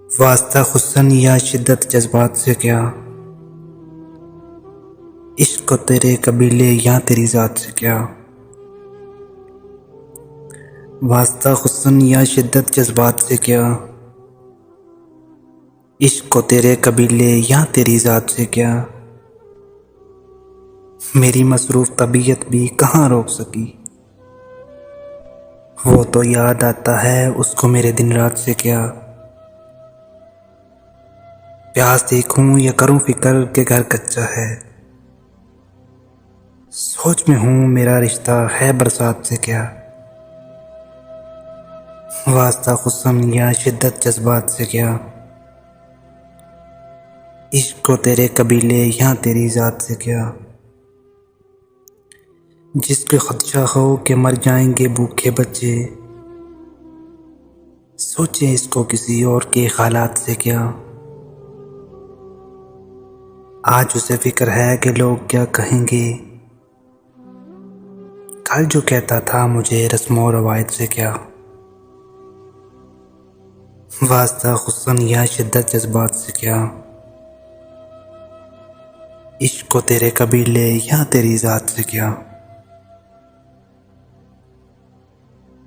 वास्ता हुस्न या शिद्दत जज्बात से क्या, इश्क को तेरे कबीले या तेरी ज़ात से क्या। वास्ता हुस्न या शिद्दत जज्बात से क्या, इश्क को तेरे कबीले या तेरी ज़ात से क्या। मेरी मसरूफ़ तबीयत भी कहाँ रोक सकी, वो तो याद आता है उसको मेरे दिन रात से क्या। प्यास देखूं या करूं फिक्र के घर कच्चा है, सोच में हूँ मेरा रिश्ता है बरसात से क्या। वास्ता हुस्न या शिद्दत जज्बात से क्या, इश्क को तेरे कबीले या तेरी ज़ात से क्या। जिसके खदशा हो कि मर जाएंगे भूखे बच्चे, सोचे इसको किसी और के हालात से क्या। आज उसे फिक्र है कि लोग क्या कहेंगे, कल जो कहता था मुझे रस्म और रवायत से क्या। वास्ता हुस्न या शिद्दत जज्बात से क्या, इश्क को तेरे कबीले या तेरी ज़ात से क्या।